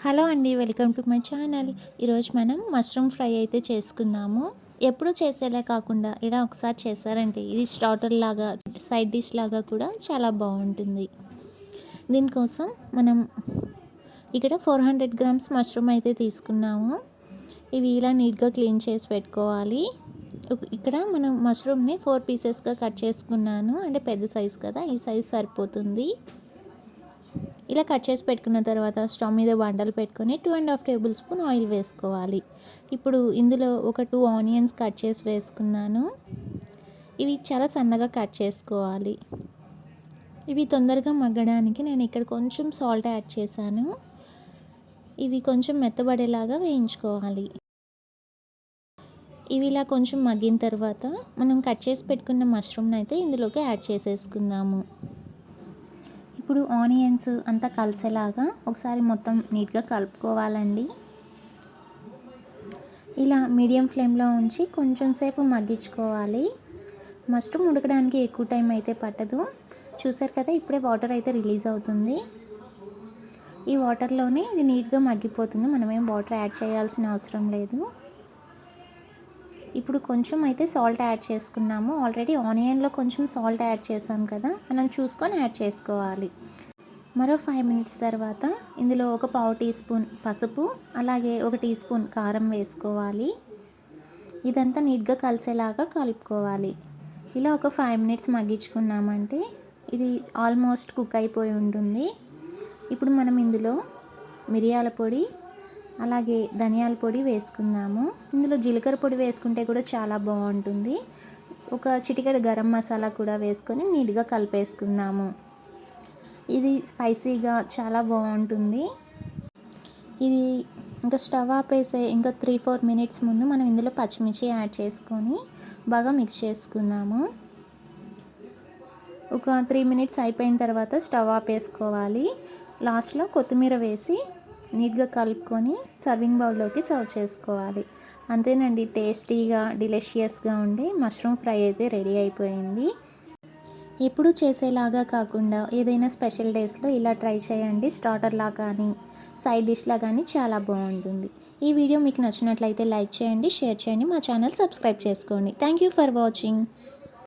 Hello అండి. Welcome to my channel. ఈరోజు మనం మష్రూమ్ ఫ్రై అయితే చేసుకుందాము. ఎప్పుడు చేసేలా కాకుండా ఇలా ఒకసారి చేశారంటే ఇది స్టార్టర్ లాగా, సైడ్ డిష్ లాగా కూడా చాలా బాగుంటుంది. దీనికోసం మనం ఇక్కడ 400 గ్రామ్స్ మష్రూమ్ అయితే తీసుకున్నాము. ఇవి ఇలా నీట్గా క్లీన్ చేసి పెట్టుకోవాలి. ఇక్కడ మనం మష్రూమ్ని 4 పీసెస్గా కట్ చేసుకున్నాను. అంటే పెద్ద సైజు కదా, ఈ సైజ్ సరిపోతుంది. ఇలా కట్ చేసి పెట్టుకున్న తర్వాత స్టవ్ మీద బండలు పెట్టుకొని 2.5 టేబుల్ స్పూన్ ఆయిల్ వేసుకోవాలి. ఇప్పుడు ఇందులో ఒక 2 ఆనియన్స్ కట్ చేసి వేసుకున్నాను. ఇవి చాలా సన్నగా కట్ చేసుకోవాలి. ఇవి తొందరగా మగ్గడానికి నేను ఇక్కడ కొంచెం సాల్ట్ యాడ్ చేశాను. ఇవి కొంచెం మెత్తబడేలాగా వేయించుకోవాలి. ఇవి ఇలా కొంచెం మగ్గిన తర్వాత మనం కట్ చేసి పెట్టుకున్న మష్రూమ్ని అయితే ఇందులోకి యాడ్ చేసేసుకుందాము. ఇప్పుడు ఆనియన్స్ అంతా కలిసేలాగా ఒకసారి మొత్తం నీట్గా కలుపుకోవాలండి. ఇలా మీడియం ఫ్లేమ్లో ఉంచి కొంచెం సేపు మగ్గించుకోవాలి. మష్రూమ్ ఉడకడానికి ఎక్కువ టైం అయితే పట్టదు. చూసారు కదా, ఇప్పుడే వాటర్ అయితే రిలీజ్ అవుతుంది. ఈ వాటర్లోనే ఇది నీట్గా మగ్గిపోతుంది. మనమేం వాటర్ యాడ్ చేయాల్సిన అవసరం లేదు. ఇప్పుడు కొంచెం అయితే సాల్ట్ యాడ్ చేసుకున్నాము. ఆల్రెడీ ఆనియన్లో కొంచెం సాల్ట్ యాడ్ చేసాం కదా, మనం చూసుకొని యాడ్ చేసుకోవాలి. మరో 5 మినిట్స్ తర్వాత ఇందులో ఒక పావు టీ స్పూన్ పసుపు, అలాగే 1 టీ స్పూన్ కారం వేసుకోవాలి. ఇదంతా నీట్గా కలిసేలాగా కలుపుకోవాలి. ఇలా ఒక 5 మినిట్స్ మగ్గించుకున్నామంటే ఇది ఆల్మోస్ట్ కుక్ అయిపోయి ఉంటుంది. ఇప్పుడు మనం ఇందులో మిరియాల పొడి, అలాగే ధనియాల పొడి వేసుకుందాము. ఇందులో జీలకర్ర పొడి వేసుకుంటే కూడా చాలా బాగుంటుంది. ఒక చిటికెడు గరం మసాలా కూడా వేసుకొని నీట్గా కలిపేసుకుందాము. ఇది స్పైసీగా చాలా బాగుంటుంది. ఇది ఇంకా స్టవ్ ఆపేసే ఇంకా 3-4 మినిట్స్ ముందు మనం ఇందులో పచ్చిమిర్చి యాడ్ చేసుకొని బాగా మిక్స్ చేసుకుందాము. ఒక 3 మినిట్స్ అయిపోయిన తర్వాత స్టవ్ ఆపేసుకోవాలి. లాస్ట్లో కొత్తిమీర వేసి నీట్గా కలుపుకొని సర్వింగ్ బౌల్లోకి సర్వ్ చేసుకోవాలి. అంతేనండి, టేస్టీగా డెలిషియస్గా ఉండే మష్రూమ్ ఫ్రై అయితే రెడీ అయిపోయింది. ఎప్పుడు చేసేలాగా కాకుండా ఏదైనా స్పెషల్ డేస్లో ఇలా ట్రై చేయండి. స్టార్టర్లా కానీ సైడ్ డిష్లా కానీ చాలా బాగుంటుంది. ఈ వీడియో మీకు నచ్చినట్లయితే లైక్ చేయండి, షేర్ చేయండి, మా ఛానల్ సబ్స్క్రైబ్ చేసుకోండి. Thank you for watching.